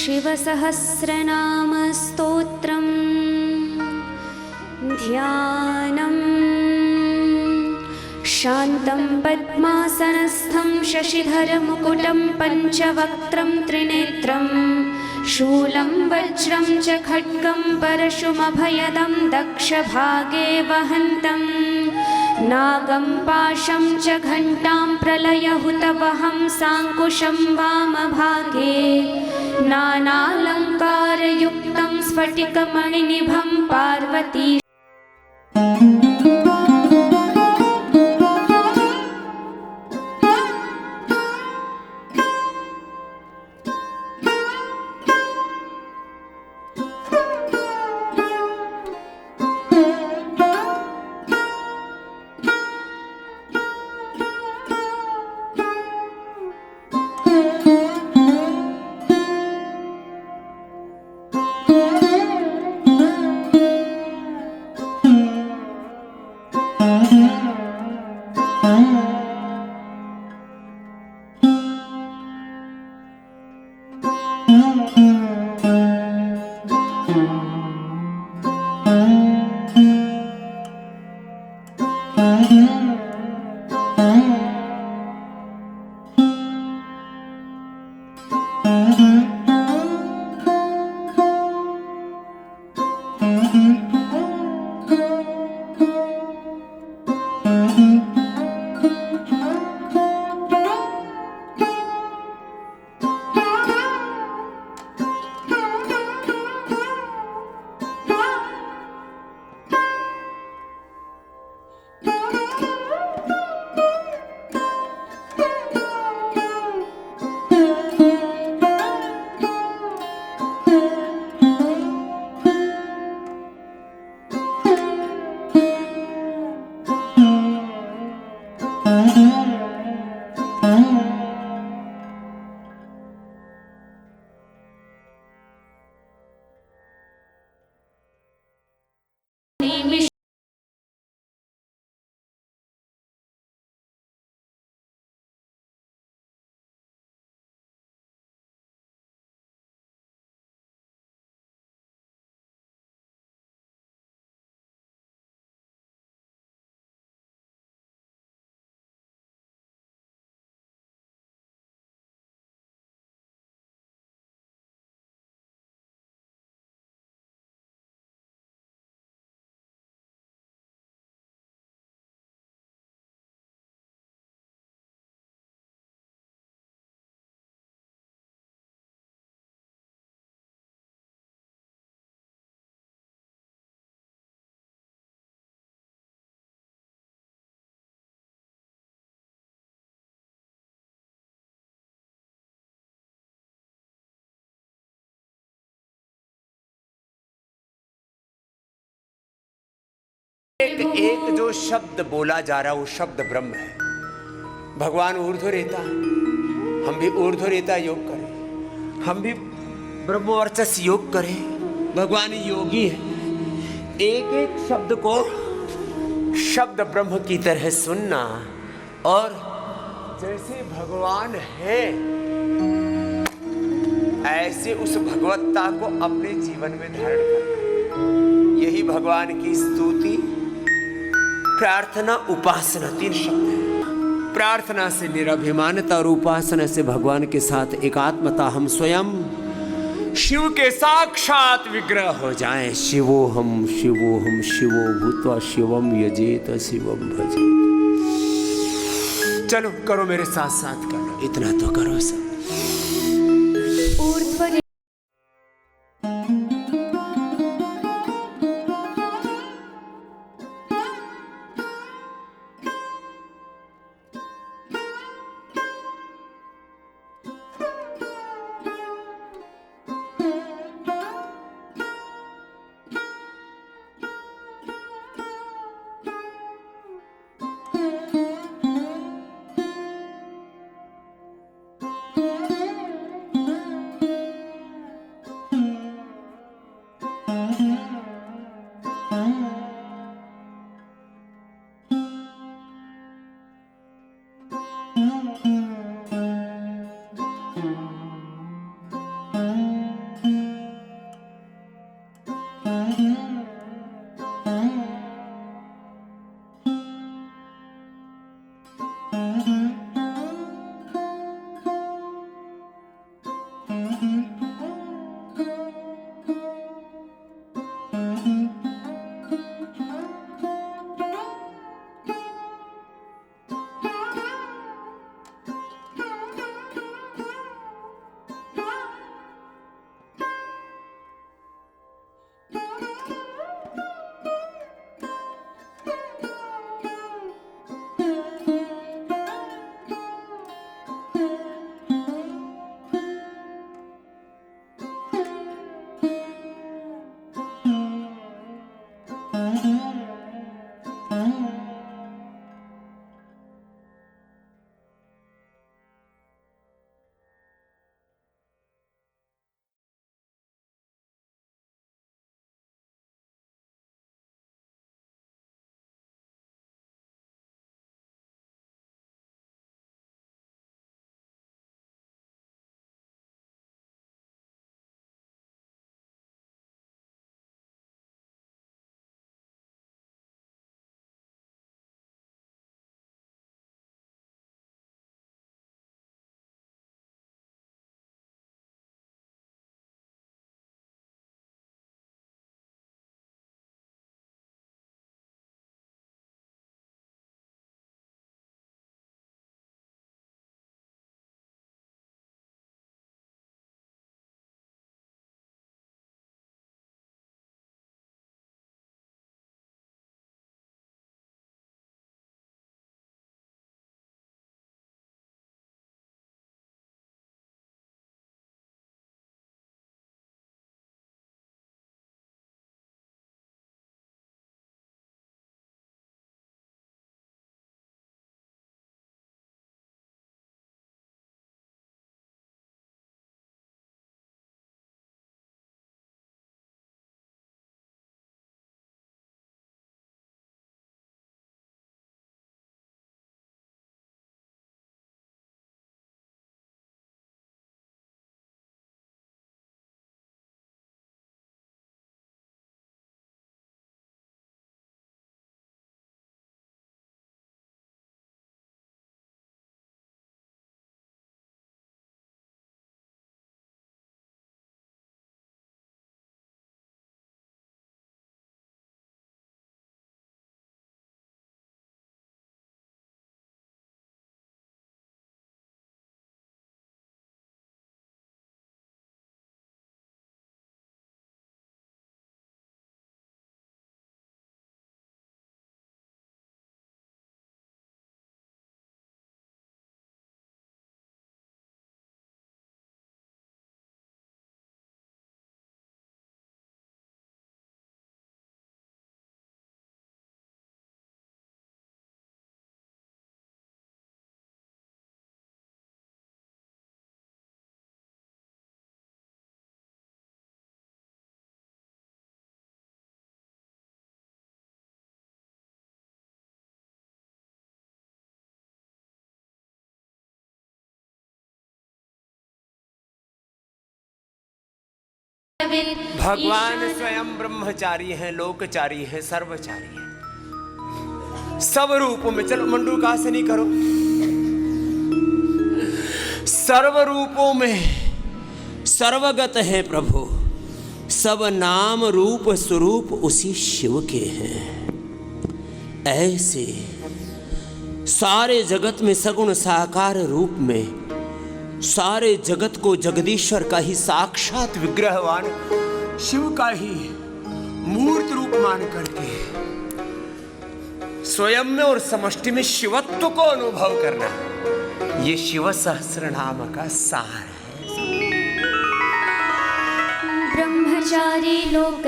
शिवसहस्रनाम स्तोत्रं ध्यानम्। शान्तं पद्मासनस्थं शशिधरमुकुटं पञ्चवक्त्रं त्रिनेत्रं शूलं वज्रं च खड्गं परशुमभयदं दक्षभागे वहन्तं नागं पाशं च घण्टां प्रलयहुतवहं साङ्कुशं वामभागे नानालङ्कारयुक्तं स्फटिकमणिनिभं पार्वती। एक एक जो शब्द बोला जा रहा है वो शब्द ब्रह्म है। भगवान ऊर्ध्वरेता, हम भी ऊर्ध्वरेता योग करें, हम भी ब्रह्मवर्चस योग करें। भगवान योगी है। एक एक शब्द को शब्द ब्रह्म की तरह सुनना और जैसे भगवान है ऐसे उस भगवत्ता को अपने जीवन में धारण करना, यही भगवान की स्तुति, प्रार्थना, उपासना, तीन शब्द है। प्रार्थना से निराभिमानता और उपासना से भगवान के साथ एकात्मता। हम स्वयं शिव के साक्षात विग्रह हो जाएं। शिवोहम शिवोहम शिवो भूत्वा शिवम यजेत शिवम भजेत। चलो करो, मेरे साथ साथ करो, इतना तो करो सब। भगवान स्वयं ब्रह्मचारी हैं, लोकचारी हैं, सर्वचारी हैं, सब रूपों में। चलो मंडूकासनी करो। सर्व रूपों में सर्वगत है प्रभु, सब नाम रूप स्वरूप उसी शिव के हैं। ऐसे सारे जगत में सगुण साकार रूप में सारे जगत को जगदीश्वर का ही साक्षात विग्रहवान शिव का ही मूर्त रूप मान करके स्वयं में और समष्टि में शिवत्व को अनुभव करना, ये शिव सहस्र नाम का सार है। ब्रह्मचारी लोक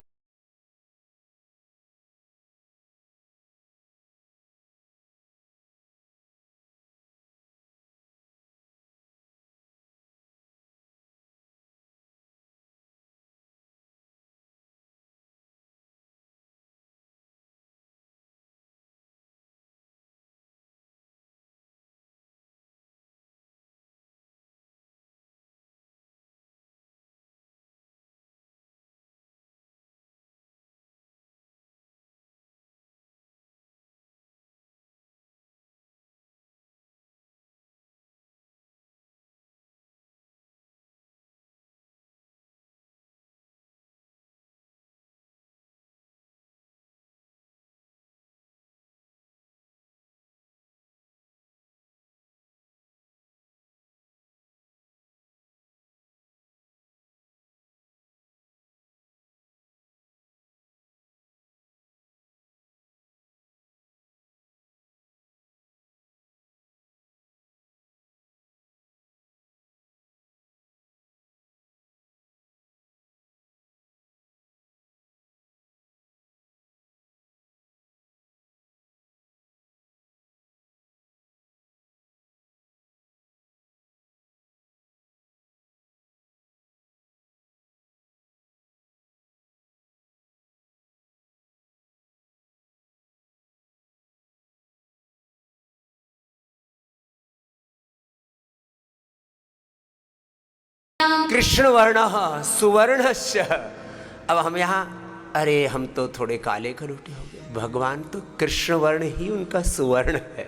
कृष्ण वर्ण सुवर्णश्च। अब हम यहाँ, अरे हम तो थोड़े काले कलूटे हो गए, भगवान तो कृष्ण वर्ण ही उनका सुवर्ण है।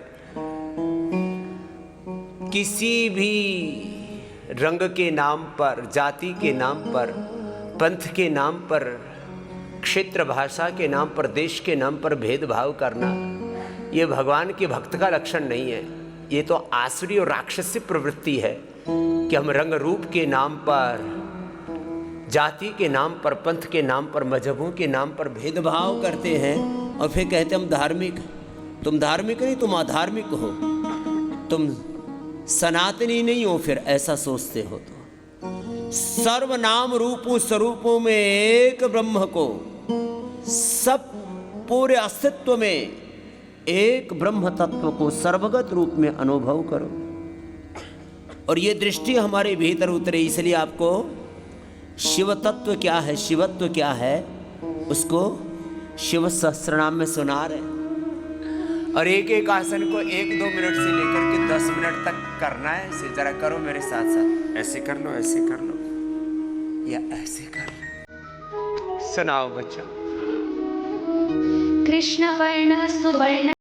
किसी भी रंग के नाम पर, जाति के नाम पर, पंथ के नाम पर, क्षेत्र भाषा के नाम पर, देश के नाम पर भेदभाव करना, ये भगवान के भक्त का लक्षण नहीं है। ये तो आसुरी और राक्षसी प्रवृत्ति है कि हम रंग रूप के नाम पर, जाति के नाम पर, पंथ के नाम पर, मजहबों के नाम पर भेदभाव करते हैं और फिर कहते हम धार्मिक। तुम धार्मिक नहीं, तुम अधार्मिक हो, तुम सनातनी नहीं हो, फिर ऐसा सोचते हो तो। सर्वनाम रूपों स्वरूपों में एक ब्रह्म को, सब पूरे अस्तित्व में एक ब्रह्म तत्व को सर्वगत रूप में अनुभव करो और ये दृष्टि हमारे भीतर उतरे। इसलिए आपको शिव तत्व क्या है, शिवत्व क्या है, उसको शिव सहस्रनाम में सुना रहे। और एक एक आसन को 1-2 मिनट से लेकर के 10 मिनट तक करना है। ऐसे जरा करो मेरे साथ साथ, ऐसे कर लो, ऐसे कर लो या ऐसे कर लो। सुनाओ बच्चा। कृष्ण वर्ण सुवर्ण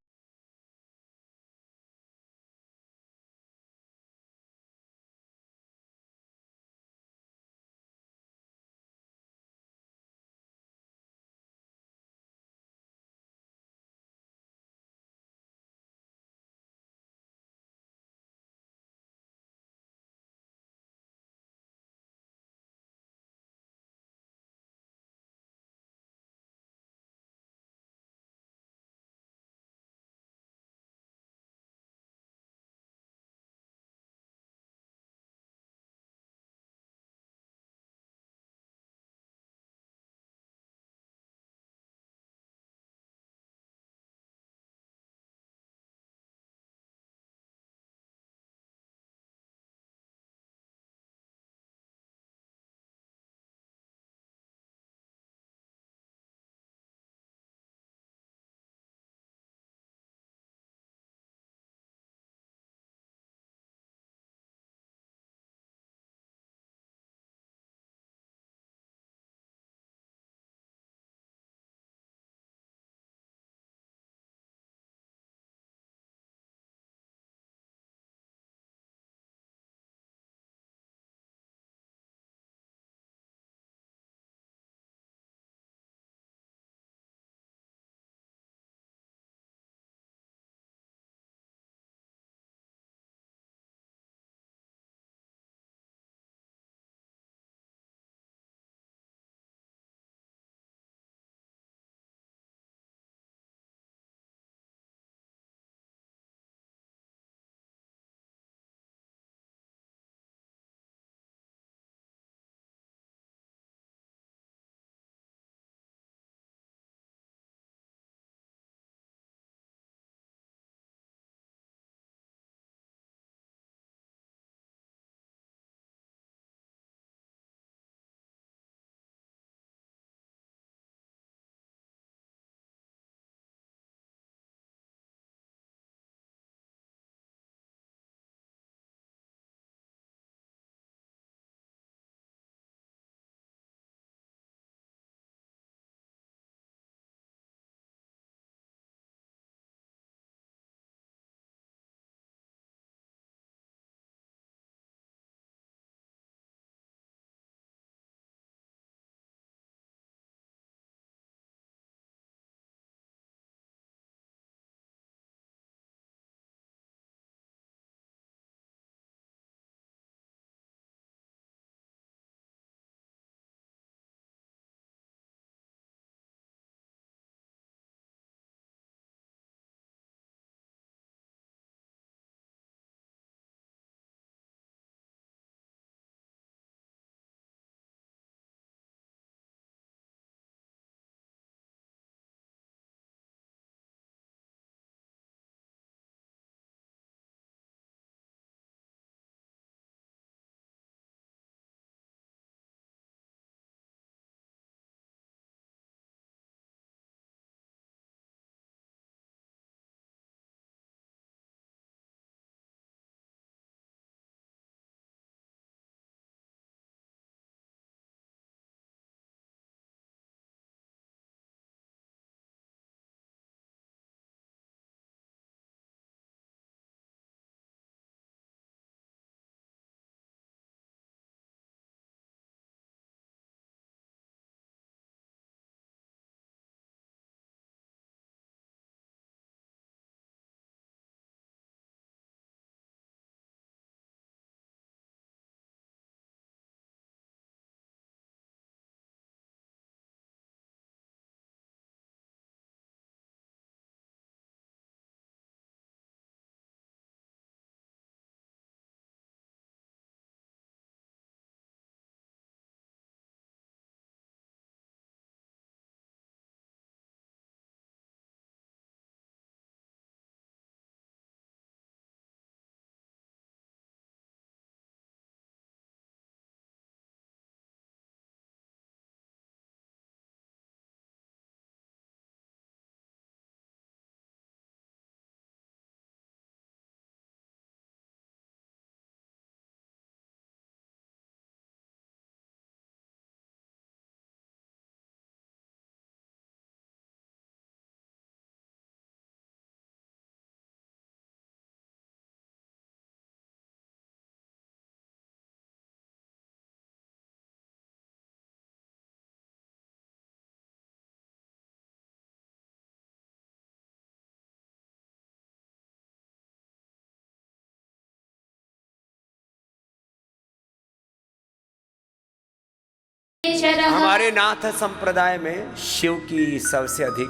हमारे नाथ संप्रदाय में शिव की सबसे अधिक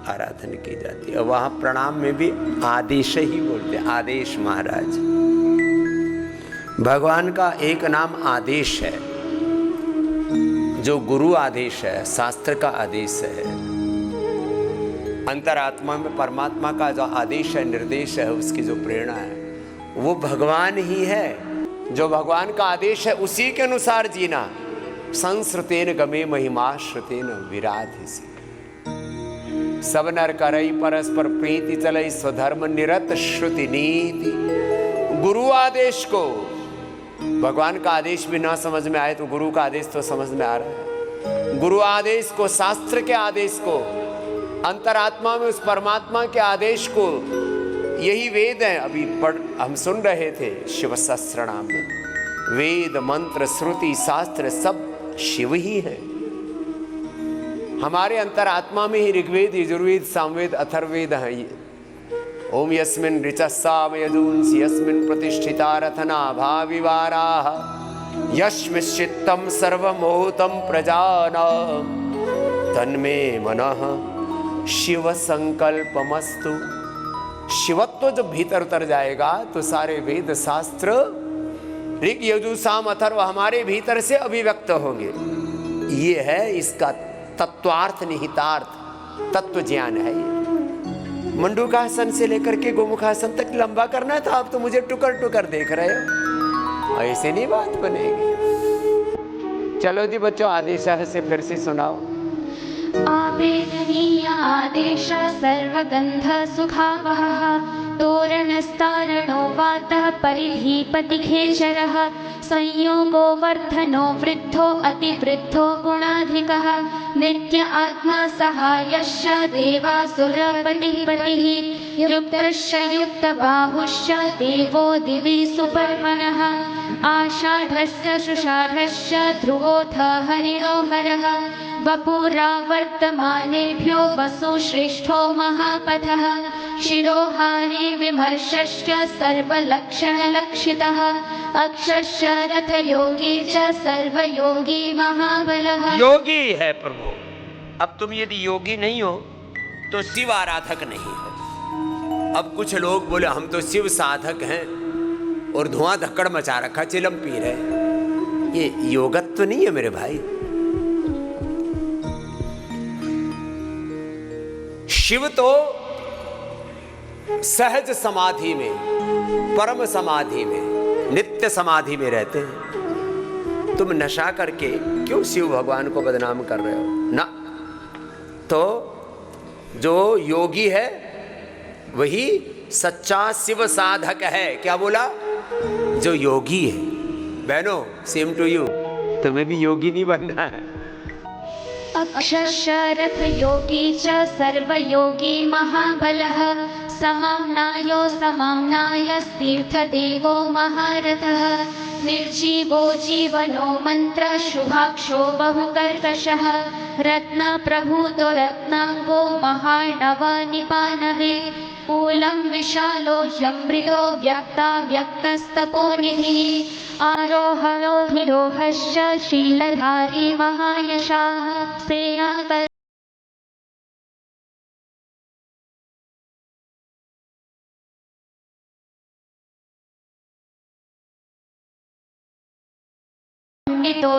आराधना की जाती है। वहां प्रणाम में भी आदेश ही बोलते हैं, आदेश महाराज। भगवान का एक नाम आदेश है, जो गुरु आदेश है, शास्त्र का आदेश है। अंतरात्मा में परमात्मा का जो आदेश है, निर्देश है, उसकी जो प्रेरणा है, वो भगवान ही है। जो भगवान का आदेश है उसी के अनुसार जीना। संस्कृतेन गमे महिमा श्रुतेन विराधिसी। सब नर करई परस्पर प्रीति चलई स्वधर्म निरत श्रुति नीति। गुरु आदेश को, भगवान का आदेश भी ना समझ में आए तो गुरु का आदेश तो समझ में आ रहा है। गुरु आदेश को, शास्त्र के आदेश को, अंतरात्मा में उस परमात्मा के आदेश को, यही वेद है। अभी हम सुन रहे थे शिव सहस्त्रनाम में, वेद मंत्र श्रुति शास्त्र सब शिव ही है। हमारे अंतरात्मा में ही ऋग्वेद यजुर्वेद सामवेद अथर्ववेद है। ओम यस्मिन् ऋचः साम यजूंसि यस्मिन् प्रतिष्ठिता रथना भाविवाराः यस्मिश्चित्तं सर्वमोहतं प्रजानां तन्मे मनः शिव संकल्पमस्तु। शिवत्व जब भीतर उतर जाएगा तो सारे वेद शास्त्र ऋग यजु साम अथर्व हमारे भीतर से अभिव्यक्त होंगे। ये है इसका तत्वार्थ, निहितार्थ, तत्व ज्ञान है ये। मंडूकासन से लेकर के गोमुखासन तक लंबा करना है, तो आप तो मुझे टुकर टुकर देख रहे हो, ऐसे नहीं बात बनेगी। चलो जी बच्चों, आदेश से फिर से सुनाओ। आवेदनीय आदेश सर्वगंध सुखावहः तोरणस्तारणो वातः परिधिपतिखेचरः संयोगो वर्धनो वृद्धो अतिवृद्धो गुणाधिकः नित्य आत्मा सहायश्च देवासुरपतिपतिः युक्तश्च युक्तबाहुश्च देवो दिवि सुपर्वणः आषाढस्य शुषाढश्च ध्रुवोऽथ हरिणोहरः वपुरा वर्तमानेभ्यो वसु श्रेष्ठो महापथः शिरोहारी विमर्शश्च सर्वलक्षणलक्षितः अक्षश्च रथयोगी च सर्वयोगी महाबलः। योगी है प्रभु। अब तुम यदि योगी नहीं हो तो शिव आराधक नहीं हो। अब कुछ लोग बोले हम तो शिव साधक हैं और धुआं धक्कड़ मचा रखा, चिलम पी रहे। ये योगत्व नहीं है मेरे भाई। शिव तो सहज समाधि में, परम समाधि में, नित्य समाधि में रहते हैं। तुम नशा करके क्यों शिव भगवान को बदनाम कर रहे हो ना? तो जो योगी है वही सच्चा शिव साधक है। क्या बोला? जो योगी है। बहनों, सेम टू यू, तुम्हें भी योगी नहीं बनना है। अक्षरथ योगी च सर्वयोगी महाबलः समाम्नायो समाम्नायस्तीर्थदेवो महारथः निर्जीवो जीवनो मंत्र शुभाक्षो बहुकर्कशः रत्नप्रभूतो रत्नांगो महार्णव निपानवे कूलं विशालो यमृतो व्यक्ता व्यक्तस्तपोनिधिः आरोहणो विरोहश्च शीलधारी महायशाः सेयाकर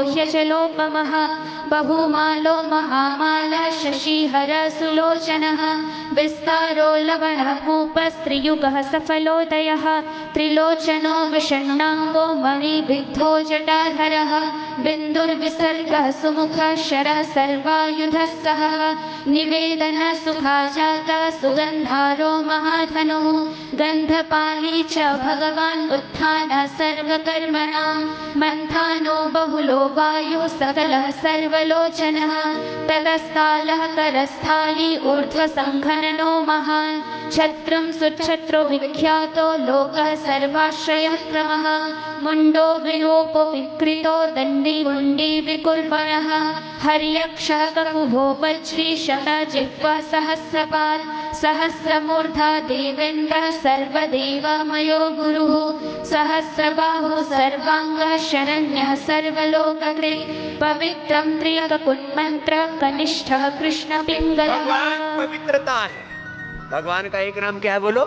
ह्यचलोपमः बहुमालो महामाला शशिहर सुलोचनः विस्तारो लवणकूपस्त्रियुगः सफलोदयः त्रिलोचनो विषण्णाङ्गो मणिबिद्धो जटाधरः बिन्दुर्विसर्गः सुमुखः शरः सर्वायुधः सहः निवेदन सुखाजाता सुगन्धारो महाधनुः गन्धपाली च भगवान् उत्थानः सर्वकर्मणां मन्थानो बहुलो वायुः सकलः सर्वलोचनः ततस्तालः करस्थाली ऊर्ध्वसङ्घननो महान् छत्रं सुच्छत्रो विख्यातो लोकः सर्वाश्रयक्रमः मुण्डो विरूपो विकृतो दण्डी गुण्डी विकुर्वणः हर्यक्षः ककुभो वज्री शतजिह्वा सहस्रपात् सहस्रमूर्धा देवेन्द्रः सर्वदेवमयो गुरुः सहस्रबाहुः सर्वाङ्गः शरण्यः सर्वलो लोककृते पवित्रं त्र्यककुन्मन्त्र कनिष्ठः कृष्णपिङ्गलः। भगवान पवित्रता है। भगवान का एक नाम क्या है बोलो?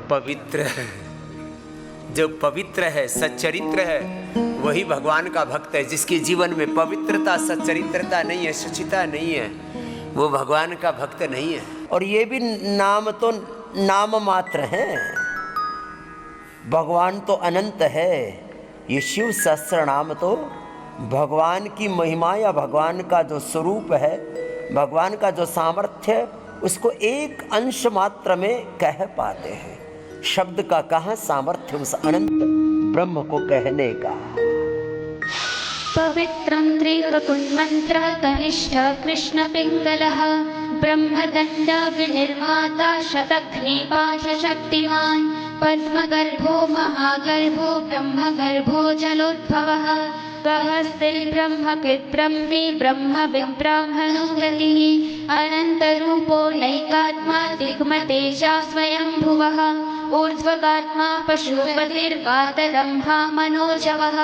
पवित्र। जो पवित्र है, सच्चरित्र है, वही भगवान का भक्त है। जिसके जीवन में पवित्रता, सच्चरित्रता नहीं है, शुचिता नहीं है, वो भगवान का भक्त नहीं है। और ये भी नाम तो नाम मात्र है। भगवान तो अनंत है। ये शिव सहस्त्र नाम तो भगवान की महिमा या भगवान का जो स्वरूप है, भगवान का जो सामर्थ्य है, उसको एक अंश मात्र में कह पाते हैं। शब्द का कहाँ सामर्थ्य उस अनंत ब्रह्म को कहने का। पवित्रं त्रिककुन्मन्त्र कनिष्ठः कृष्णपिङ्गलः ब्रह्मदण्ड विनिर्माता शतघ्निपाशशक्तिमान् पद्मगर्भो महागर्भो ब्रह्मगर्भो जलोद्भवः ब्रह्मकृद्ब्रह्मी ब्रह्मविब्राह्मणो गतिः अनन्तरूपो नैकात्मा दिग्मतेजा स्वयंभुवः ऊर्ध्वगात्मा पशुपतिर्वातरम्भा मनोजवः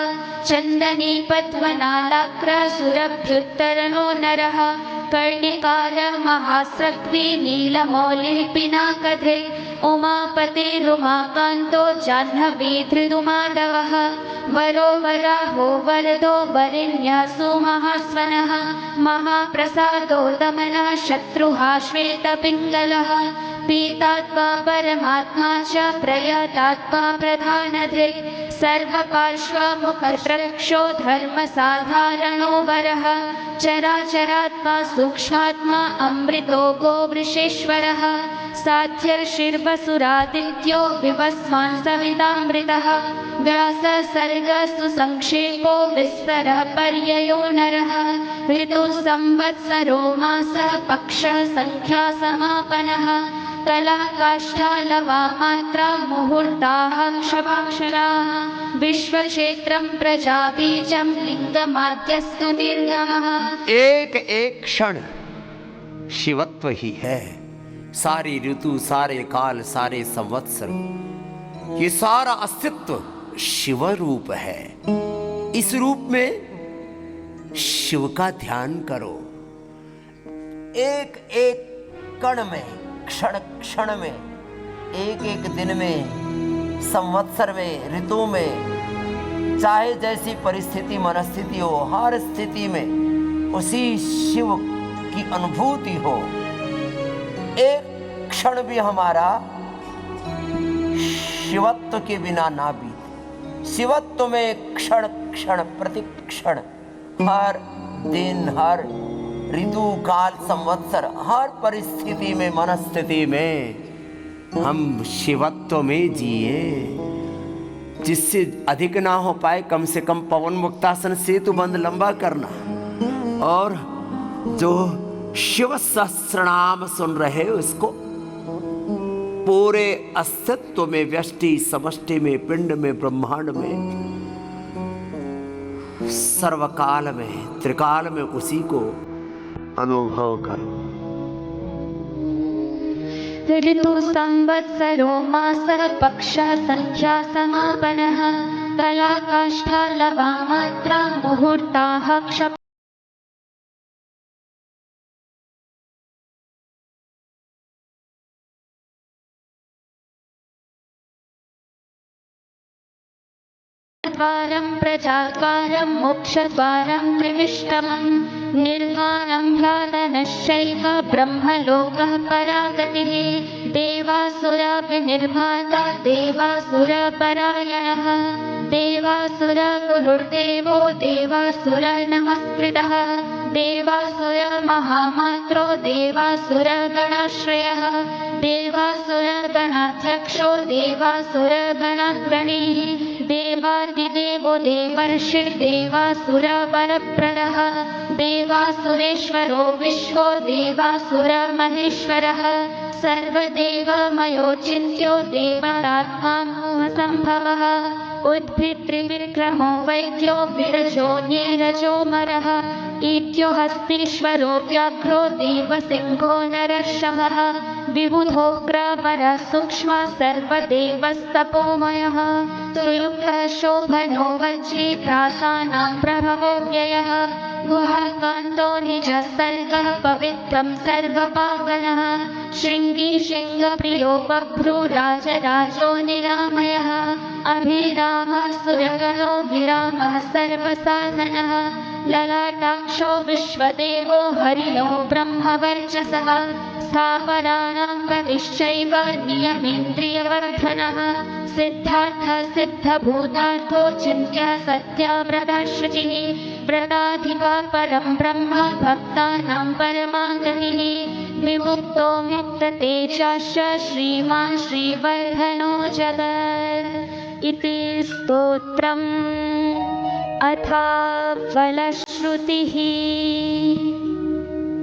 चन्दनी पद्मनालाग्रसुरभ्युत्तरणो नरः कर्णिकार महासृग्वी नीलमौलिः पिनाकधे उमापतिरुमाकान्तो जाह्नवी धृतुमाधवः वरो वराहो वरदो वरिण्यासु महास्वनः महाप्रसादो दमनः शत्रुहा श्वेतपिङ्गलः पीतात्मा परमात्मा च प्रयतात्मा प्रधानधृक् सर्वपार्श्वमुखस्रक्षो धर्मसाधारणो वरः चराचरात्मा सूक्ष्मात्मा अमृतो गोवृषेश्वरः साध्यर्षिर्वसुरादित्यो विवस्वान् सवितामृतः व्याससर्गस्तु संक्षेपो विस्तरः पर्ययो नरः ऋतुः संवत्सरो मासः पक्षः संख्या समापनः कला काष्ठा लवा मात्रा मुहूर्ताः क्षपाक्षराः विश्वक्षेत्रं प्रजाबीजं लिंगमाद्यस्तु दीर्घमः। एक एक क्षण शिवत्व ही है। सारे ऋतु, सारे काल, सारे संवत्सर, ये सारा अस्तित्व शिव रूप है। इस रूप में शिव का ध्यान करो। एक एक कण में, क्षण क्षण में, एक एक दिन में, संवत्सर में, ऋतु में, चाहे जैसी परिस्थिति मनस्थिति हो, हर स्थिति में उसी शिव की अनुभूति हो। एक क्षण भी हमारा शिवत्व के बिना ना बीते। शिवत्व में क्षण क्षण प्रतिक्षण, हर दिन, हर ऋतु काल संवत्सर, हर परिस्थिति में, मनस्थिति में हम शिवत्व में जिए। जिससे अधिक ना हो पाए, कम से कम पवन मुक्तासन सेतु बंद लंबा करना। और जो शिव सहस्रनाम सुन रहे उसको पूरे अस्तित्व में, व्यष्टि समष्टि में, पिंड में, ब्रह्मांड में, सर्वकाल में, त्रिकाल में उसी को अनुभव करो। ऋतु संवत्सरो मासः पक्षः संख्या समापनः कला काष्ठा लवा मात्रा मुहूर्ताः क्षप द्वारं प्रजाद्वारं मोक्षद्वारं त्रिविष्टमं निर्वाणं ह्लादनश्चैव ब्रह्मलोकः परागतिः देवासुराभिनिर्माता देवासुरपरायणः देवासुरगुरुर्देवो देवासुरनमस्कृतः देवासुरमहामात्रो देवासुरगणाश्रयः देवासुरगणाध्यक्षो देवासुरगणाग्रणीः देवादिदेवो देवर्षिर्देवासुरवरप्रदः देवासुरेश्वरो विश्वो देवासुरमहेश्वरः सर्वदेवमयोचिन्त्यो देवात्मा संभवः उद्भित्रिविक्रमो वैद्यो विरजो नीरजोमरः ईट्यो हस्तीश्वरो व्याघ्रो देवसिंहो नरः विबुधोग्रवरः सूक्ष्म सर्वदेवस्तपोमयः सुयुक्तः शोभनो वज्रेत्रासानां प्रभवो व्ययः गुहाकान्तो निजः सर्गः पवित्रं सर्वपावनः शृङ्गी शृङ्गप्रियो बभ्रुराजराजो निरामयः अभिरामः सुरगणो विरामः सर्वसाधनः ललाटाक्षो विश्वदेवो हरिणो ब्रह्मवर्चसः स्थावराणां गतिश्चैव नियमेन्द्रियवर्धनः सिद्धार्थः सिद्धभूतार्थो चिन्त्यः सत्याव्रतः शुचिः व्रताधिपः परं ब्रह्म भक्तानां परमा गतिः विमुक्तो मुक्ततेजश्च श्रीमान् श्रीवर्धनो जगत् इति स्तोत्रम् अथ फलश्रुतिः।